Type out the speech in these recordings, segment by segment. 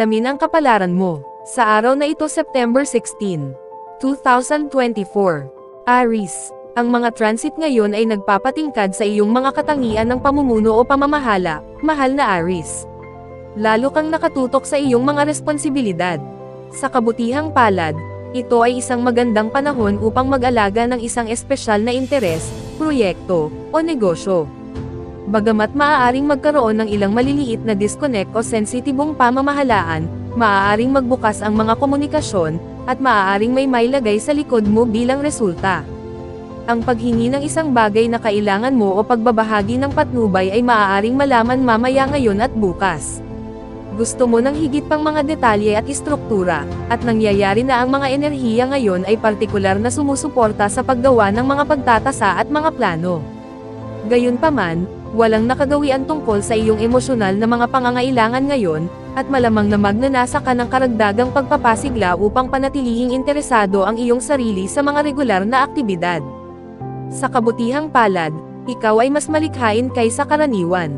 Alamin ang kapalaran mo. Sa araw na ito September 16, 2024. Aries, ang mga transit ngayon ay nagpapatingkad sa iyong mga katangian ng pamumuno o pamamahala, mahal na Aries. Lalo kang nakatutok sa iyong mga responsibilidad. Sa kabutihang palad, ito ay isang magandang panahon upang mag-alaga ng isang espesyal na interes, proyekto, o negosyo. Bagamat maaaring magkaroon ng ilang maliliit na disconnect o sensitibong pamamahalaan, maaaring magbukas ang mga komunikasyon, at maaaring may mailagay sa likod mo bilang resulta. Ang paghingi ng isang bagay na kailangan mo o pagbabahagi ng patnubay ay maaaring malaman mamaya ngayon at bukas. Gusto mo ng higit pang mga detalye at istruktura, at nangyayari na ang mga enerhiya ngayon ay partikular na sumusuporta sa paggawa ng mga pagtatasa at mga plano. Gayunpaman, walang nakagawian tungkol sa iyong emosyonal na mga pangangailangan ngayon, at malamang na magnanasa ka ng karagdagang pagpapasigla upang panatilihing interesado ang iyong sarili sa mga regular na aktibidad. Sa kabutihang palad, ikaw ay mas malikhain kaysa karaniwan.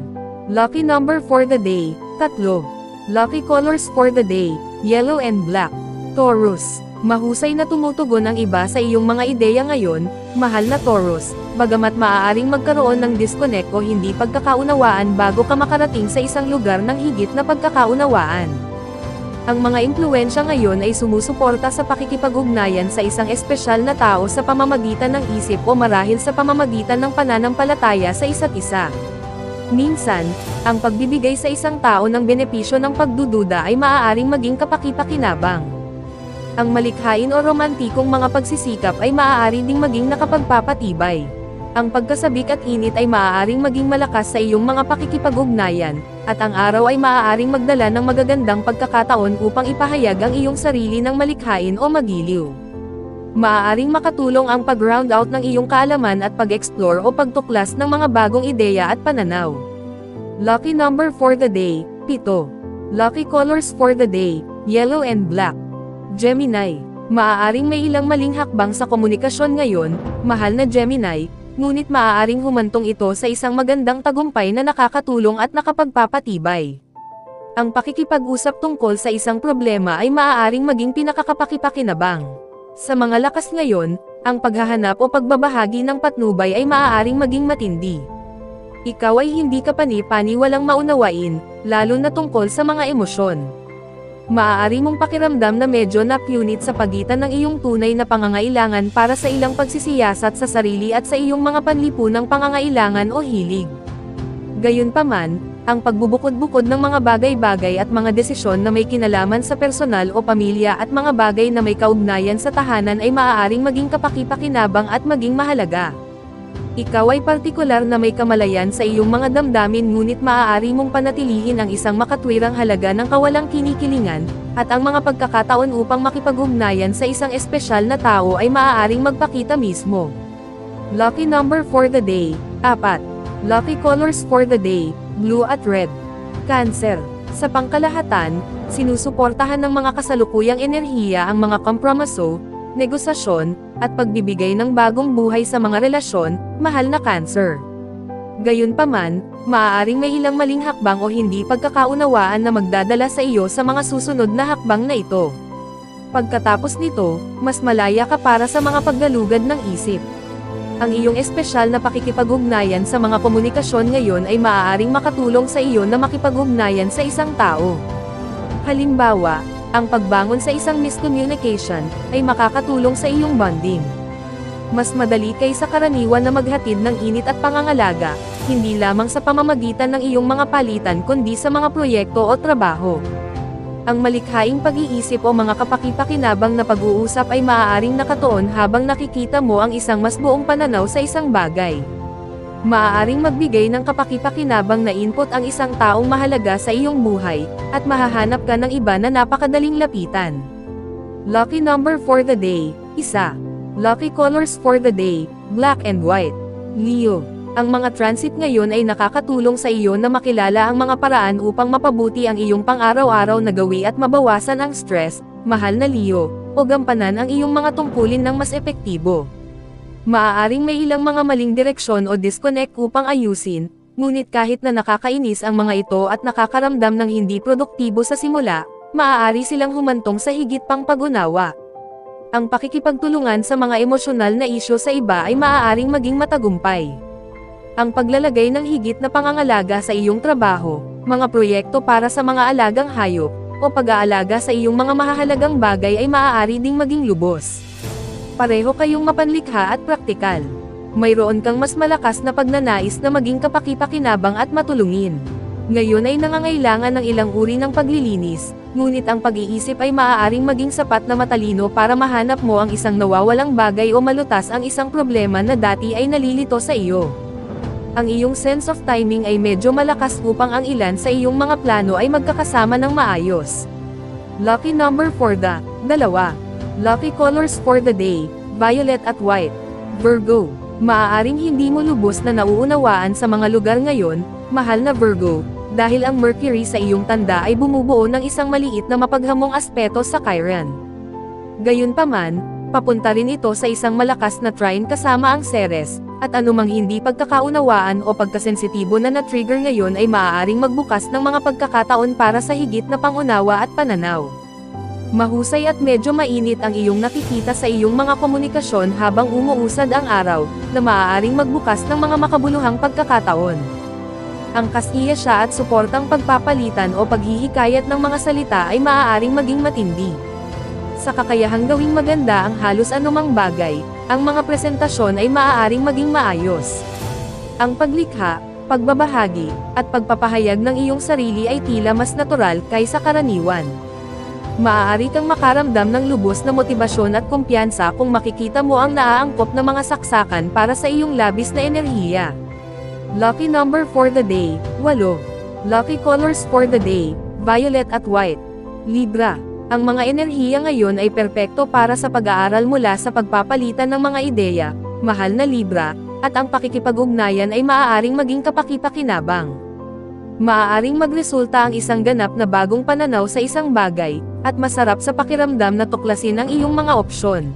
Lucky number for the day, 3. Lucky colors for the day, yellow and black. Taurus, mahusay na tumutugon ang iba sa iyong mga ideya ngayon, mahal na Taurus, bagamat maaaring magkaroon ng disconnect o hindi pagkakaunawaan bago ka makarating sa isang lugar ng higit na pagkakaunawaan. Ang mga impluwensya ngayon ay sumusuporta sa pakikipag-ugnayan sa isang espesyal na tao sa pamamagitan ng isip o marahil sa pamamagitan ng pananampalataya sa isa't isa. Minsan, ang pagbibigay sa isang tao ng benepisyo ng pagdududa ay maaaring maging kapaki-pakinabang. Ang malikhain o romantikong mga pagsisikap ay maaari ding maging nakapagpapatibay. Ang pagkasabik at init ay maaaring maging malakas sa iyong mga pakikipag-ugnayan, at ang araw ay maaaring magdala ng magagandang pagkakataon upang ipahayag ang iyong sarili ng malikhain o magiliw. Maaaring makatulong ang pag-round out ng iyong kaalaman at pag-explore o pagtuklas ng mga bagong ideya at pananaw. Lucky number for the day, 7. Lucky colors for the day, yellow and black. Gemini, maaaring may ilang maling hakbang sa komunikasyon ngayon, mahal na Gemini, ngunit maaaring humantong ito sa isang magandang tagumpay na nakakatulong at nakapagpapatibay. Ang pakikipag-usap tungkol sa isang problema ay maaaring maging pinakakapakipakinabang. Sa mga lakas ngayon, ang paghahanap o pagbabahagi ng patnubay ay maaaring maging matindi. Ikaw ay hindi ka pani-pani walang maunawain, lalo na tungkol sa mga emosyon. Maaari mong pakiramdam na medyo napunit sa pagitan ng iyong tunay na pangangailangan para sa ilang pagsisiyasat sa sarili at sa iyong mga panlipunang pangangailangan o hilig. Gayunpaman, ang pagbubukod-bukod ng mga bagay-bagay at mga desisyon na may kinalaman sa personal o pamilya at mga bagay na may kaugnayan sa tahanan ay maaaring maging kapaki-pakinabang at maging mahalaga. Ikaw ay partikular na may kamalayan sa iyong mga damdamin ngunit maaari mong panatilihin ang isang makatwirang halaga ng kawalang kinikilingan, at ang mga pagkakataon upang makipag-ugnayan sa isang espesyal na tao ay maaaring magpakita mismo. Lucky number for the day, 4. Lucky colors for the day, blue at red. Cancer, sa pangkalahatan, sinusuportahan ng mga kasalukuyang enerhiya ang mga kompromiso, negosasyon, at pagbibigay ng bagong buhay sa mga relasyon, mahal na Cancer. Gayunpaman, maaaring may ilang maling hakbang o hindi pagkakaunawaan na magdadala sa iyo sa mga susunod na hakbang na ito. Pagkatapos nito, mas malaya ka para sa mga paggalugad ng isip. Ang iyong espesyal na pakikipag-ugnayan sa mga komunikasyon ngayon ay maaaring makatulong sa iyo na makipag-ugnayan sa isang tao. Halimbawa, ang pagbangon sa isang miscommunication ay makakatulong sa iyong bonding. Mas madali kaysa karaniwan na maghatid ng init at pangangalaga, hindi lamang sa pamamagitan ng iyong mga palitan kundi sa mga proyekto o trabaho. Ang malikhaing pag-iisip o mga kapaki-pakinabang na pag-uusap ay maaaring nakatuon habang nakikita mo ang isang mas buong pananaw sa isang bagay. Maaaring magbigay ng kapaki-pakinabang na input ang isang taong mahalaga sa iyong buhay, at mahahanap ka ng iba na napakadaling lapitan. Lucky number for the day, 1. Lucky colors for the day, black and white. Leo, ang mga transit ngayon ay nakakatulong sa iyo na makilala ang mga paraan upang mapabuti ang iyong pang-araw-araw na gawi at mabawasan ang stress, mahal na Leo, o gampanan ang iyong mga tungkulin ng mas epektibo. Maaaring may ilang mga maling direksyon o disconnect upang ayusin, ngunit kahit na nakakainis ang mga ito at nakakaramdam ng hindi produktibo sa simula, maaari silang humantong sa higit pang pag-unawa. Ang pakikipagtulungan sa mga emosyonal na isyu sa iba ay maaaring maging matagumpay. Ang paglalagay ng higit na pangangalaga sa iyong trabaho, mga proyekto para sa mga alagang hayop, o pag-aalaga sa iyong mga mahahalagang bagay ay maaari ding maging lubos. Pareho kayong mapanlikha at praktikal. Mayroon kang mas malakas na pagnanais na maging kapaki-pakinabang at matulungin. Ngayon ay nangangailangan ng ilang uri ng paglilinis, ngunit ang pag-iisip ay maaaring maging sapat na matalino para mahanap mo ang isang nawawalang bagay o malutas ang isang problema na dati ay nalilito sa iyo. Ang iyong sense of timing ay medyo malakas upang ang ilan sa iyong mga plano ay magkakasama ng maayos. Lucky number for the 2. Lucky colors for the day, violet at white. Virgo, maaaring hindi mo lubos na nauunawaan sa mga lugar ngayon, mahal na Virgo, dahil ang Mercury sa iyong tanda ay bumubuo ng isang maliit na mapaghamong aspeto sa Chiron. Gayunpaman, papunta rin ito sa isang malakas na trine kasama ang Ceres, at anumang hindi pagkakaunawaan o pagkasensitibo na na-trigger ngayon ay maaaring magbukas ng mga pagkakataon para sa higit na pangunawa at pananaw. Mahusay at medyo mainit ang iyong nakikita sa iyong mga komunikasyon habang umuusad ang araw, na maaaring magbukas ng mga makabuluhang pagkakataon. Ang kasiyasya at suportang pagpapalitan o paghihikayat ng mga salita ay maaaring maging matindi. Sa kakayahang gawing maganda ang halos anumang bagay, ang mga presentasyon ay maaaring maging maayos. Ang paglikha, pagbabahagi, at pagpapahayag ng iyong sarili ay tila mas natural kaysa karaniwan. Maaari kang makaramdam ng lubos na motibasyon at kumpiyansa kung makikita mo ang naaangkop na mga saksakan para sa iyong labis na enerhiya. Lucky number for the day, 8. Lucky colors for the day, violet at white. Libra, ang mga enerhiya ngayon ay perpekto para sa pag-aaral mula sa pagpapalitan ng mga ideya, mahal na Libra, at ang pakikipag-ugnayan ay maaaring maging kapaki-pakinabang. Maaaring magresulta ang isang ganap na bagong pananaw sa isang bagay, at masarap sa pakiramdam na tuklasin ang iyong mga opsyon.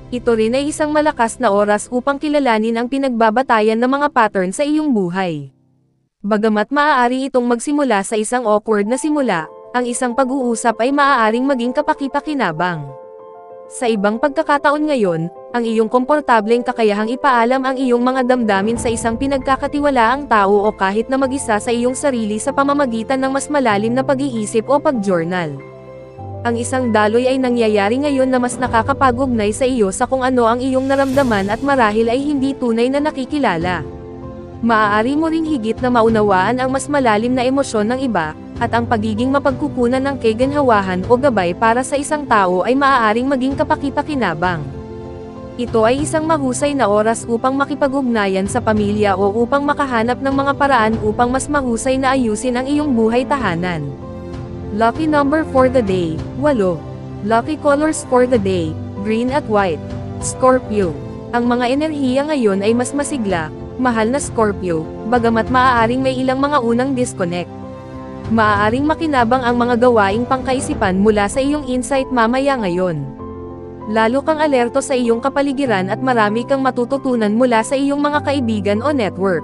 Ito rin ay isang malakas na oras upang kilalanin ang pinagbabatayan ng mga pattern sa iyong buhay. Bagamat maaari itong magsimula sa isang awkward na simula, ang isang pag-uusap ay maaaring maging kapaki-pakinabang. Sa ibang pagkakataon ngayon, ang iyong komportableng kakayahang ipaalam ang iyong mga damdamin sa isang pinagkakatiwalaang tao o kahit na mag-isa sa iyong sarili sa pamamagitan ng mas malalim na pag-iisip o pag-journal. Ang isang daloy ay nangyayari ngayon na mas nakakapag-ugnay sa iyo sa kung ano ang iyong naramdaman at marahil ay hindi tunay na nakikilala. Maaari mo ring higit na maunawaan ang mas malalim na emosyon ng iba, at ang pagiging mapagkukunan ng kaginhawahan o gabay para sa isang tao ay maaaring maging kapaki-pakinabang. Ito ay isang mahusay na oras upang makipag-ugnayan sa pamilya o upang makahanap ng mga paraan upang mas mahusay na ayusin ang iyong buhay tahanan. Lucky number for the day, 8. Lucky colors for the day, green at white. Scorpio, ang mga enerhiya ngayon ay mas masigla, mahal na Scorpio, bagamat maaaring may ilang mga unang disconnect. Maaaring makinabang ang mga gawaing pangkaisipan mula sa iyong insight mamaya ngayon. Lalo kang alerto sa iyong kapaligiran at marami kang matututunan mula sa iyong mga kaibigan o network.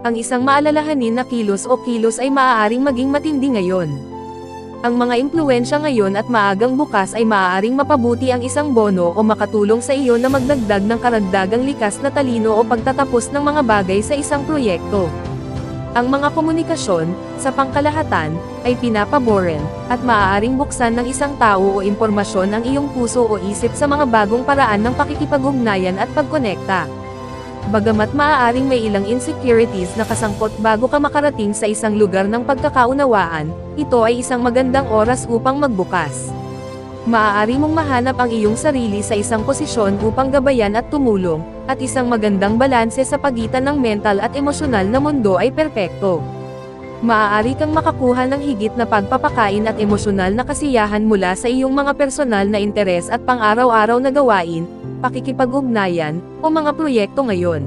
Ang isang maalalahanin na kilos o kilos ay maaaring maging matindi ngayon. Ang mga impluwensya ngayon at maagang bukas ay maaaring mapabuti ang isang bono o makatulong sa iyo na magdagdag ng karagdagang likas na talino o pagtatapos ng mga bagay sa isang proyekto. Ang mga komunikasyon, sa pangkalahatan, ay pinapaboren, at maaaring buksan ng isang tao o impormasyon ang iyong puso o isip sa mga bagong paraan ng pakikipag-ugnayan at pagkonekta. Bagamat maaaring may ilang insecurities na kasangkot bago ka makarating sa isang lugar ng pagkakaunawaan, ito ay isang magandang oras upang magbukas. Maaari mong mahanap ang iyong sarili sa isang posisyon upang gabayan at tumulong, at isang magandang balanse sa pagitan ng mental at emosyonal na mundo ay perpekto. Maaari kang makakuha ng higit na pagpapakain at emosyonal na kasiyahan mula sa iyong mga personal na interes at pang-araw-araw na gawain, pakikipag-ugnayan, o mga proyekto ngayon.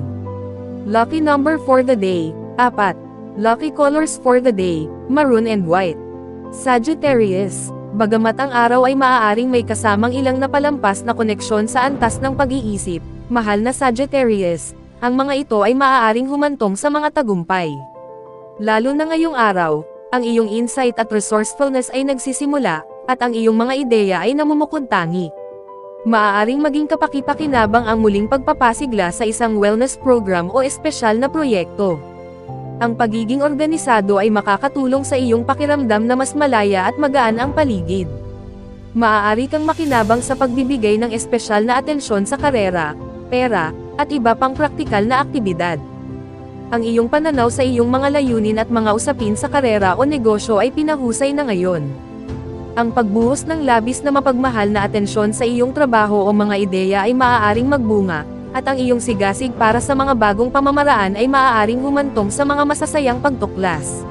Lucky number for the day, 4. Lucky colors for the day, maroon and white. Sagittarius, bagamat ang araw ay maaaring may kasamang ilang napalampas na koneksyon sa antas ng pag-iisip, mahal na Sagittarius, ang mga ito ay maaaring humantong sa mga tagumpay. Lalo na ngayong araw, Ang iyong insight at resourcefulness ay nagsisimula, at ang iyong mga ideya ay namumukod-tangi. Maaaring maging kapaki-pakinabang ang muling pagpapasigla sa isang wellness program o espesyal na proyekto. Ang pagiging organisado ay makakatulong sa iyong pakiramdam na mas malaya at magaan ang paligid. Maaari kang makinabang sa pagbibigay ng espesyal na atensyon sa karera, pera, at iba pang praktikal na aktibidad. Ang iyong pananaw sa iyong mga layunin at mga usapin sa karera o negosyo ay pinahusay na ngayon. Ang pagbuhos ng labis na mapagmahal na atensyon sa iyong trabaho o mga ideya ay maaaring magbunga, at ang iyong sigasig para sa mga bagong pamamaraan ay maaaring humantong sa mga masasayang pagtuklas.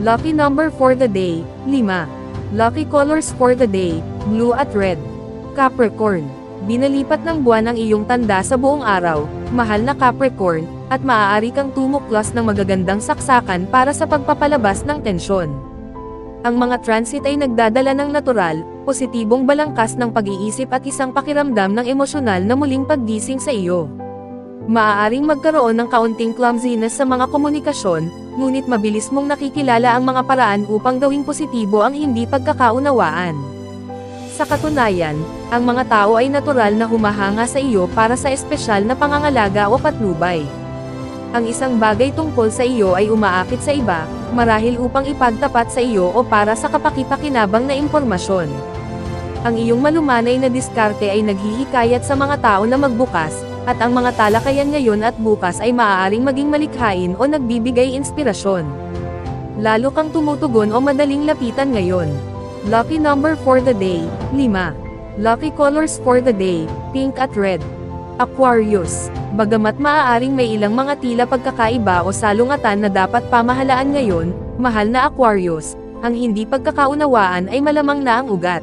Lucky number for the day, 5. Lucky colors for the day, blue at red. Capricorn. Binalipat ng buwan ang iyong tanda sa buong araw, mahal na Capricorn, at maaari kang tumuklas ng magagandang saksakan para sa pagpapalabas ng tensyon. Ang mga transit ay nagdadala ng natural, positibong balangkas ng pag-iisip at isang pakiramdam ng emosyonal na muling paggising sa iyo. Maaaring magkaroon ng kaunting clumsiness sa mga komunikasyon, ngunit mabilis mong nakikilala ang mga paraan upang gawing positibo ang hindi pagkakaunawaan. Sa katunayan, ang mga tao ay natural na humahanga sa iyo para sa espesyal na pangangalaga o patnubay. Ang isang bagay tungkol sa iyo ay umaakit sa iba, marahil upang ipagtapat sa iyo o para sa kapaki-pakinabang na impormasyon. Ang iyong malumanay na diskarte ay naghihikayat sa mga tao na magbukas, at ang mga talakayan ngayon at bukas ay maaaring maging malikhain o nagbibigay inspirasyon. Lalo kang tumutugon o madaling lapitan ngayon. Lucky number for the day, 5. Lucky colors for the day, pink at red. Aquarius. Bagamat maaaring may ilang mga tila pagkakaiba o salungatan na dapat pamahalaan ngayon, mahal na Aquarius, ang hindi pagkakaunawaan ay malamang na ang ugat.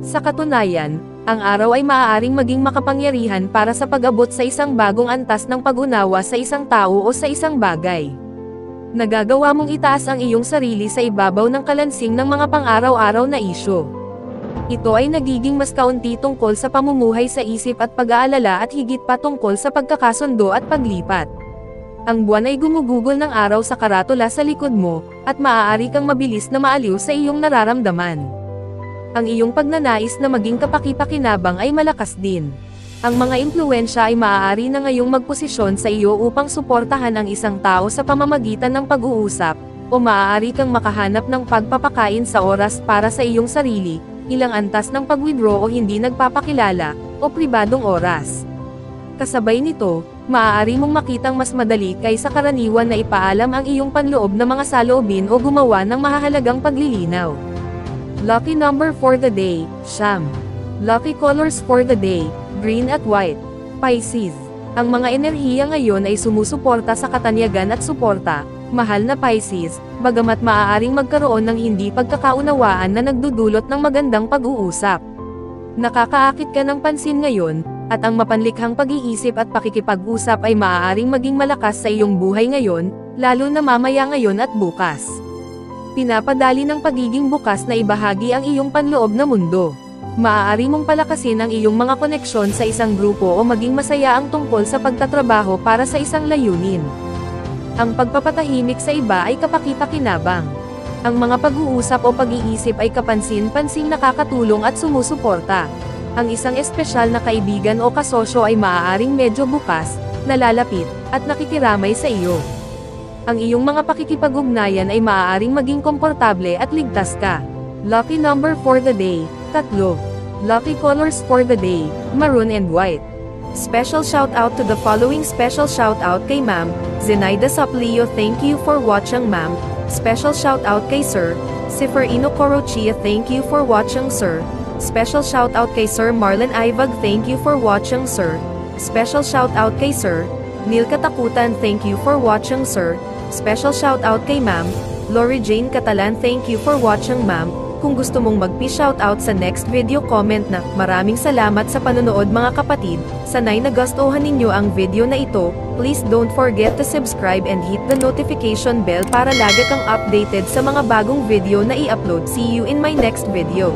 Sa katunayan, ang araw ay maaaring maging makapangyarihan para sa pag-abot sa isang bagong antas ng pag-unawa sa isang tao o sa isang bagay. Nagagawa mong itaas ang iyong sarili sa ibabaw ng kalansing ng mga pang-araw-araw na isyu. Ito ay nagiging mas kaunti tungkol sa pamumuhay sa isip at pag-aalala at higit pa tungkol sa pagkakasundo at paglipat. Ang buwan ay gumugugol ng araw sa karatula sa likod mo, at maaari kang mabilis na maaliw sa iyong nararamdaman. Ang iyong pagnanais na maging kapaki-pakinabang ay malakas din. Ang mga impluwensya ay maaari na ngayong magposisyon sa iyo upang suportahan ang isang tao sa pamamagitan ng pag-uusap, o maaari kang makahanap ng pagpapakain sa oras para sa iyong sarili, ilang antas ng pag-withdraw o hindi nagpapakilala, o pribadong oras. Kasabay nito, maaari mong makitang mas madali kaysa karaniwan na ipaalam ang iyong panloob na mga saloobin o gumawa ng mahahalagang paglilinaw. Lucky number for the day, 9. Lucky colors for the day, green at white. Pisces. Ang mga enerhiya ngayon ay sumusuporta sa katanyagan at suporta, mahal na Pisces, bagamat maaaring magkaroon ng hindi pagkakaunawaan na nagdudulot ng magandang pag-uusap. Nakakaakit ka ng pansin ngayon, at ang mapanlikhang pag-iisip at pakikipag-usap ay maaaring maging malakas sa iyong buhay ngayon, lalo na mamaya ngayon at bukas. Pinapadali ng pagiging bukas na ibahagi ang iyong panloob na mundo. Maaari mong palakasin ang iyong mga koneksyon sa isang grupo o maging masaya ang tungkol sa pagtatrabaho para sa isang layunin. Ang pagpapatahimik sa iba ay kapaki-pakinabang. Ang mga pag-uusap o pag-iisip ay kapansin-pansing nakakatulong at sumusuporta. Ang isang espesyal na kaibigan o kasosyo ay maaaring medyo bukas, nalalapit, at nakikiramay sa iyo. Ang iyong mga pakikipag-ugnayan ay maaaring maging komportable at ligtas ka. Lucky number for the day, 3. Lucky colors for the day, maroon and white. Special shout out to the following. Special shout out kay Ma'am Zenaida Soplio, thank you for watching Ma'am. Special shout out kay Sir Seferino Corochia, thank you for watching Sir. Special shout out kay Sir Marlon Ivag, thank you for watching Sir. Special shout out kay Sir Neil Katakutan, thank you for watching Sir. Special shout out kay Ma'am Lori Jane Catalan, thank you for watching Ma'am. Kung gusto mong mag-shoutout sa next video, comment na. Maraming salamat sa panonood mga kapatid. Sanay nagustuhan ninyo ang video na ito. Please don't forget to subscribe and hit the notification bell para lagi kang updated sa mga bagong video na i-upload. See you in my next video.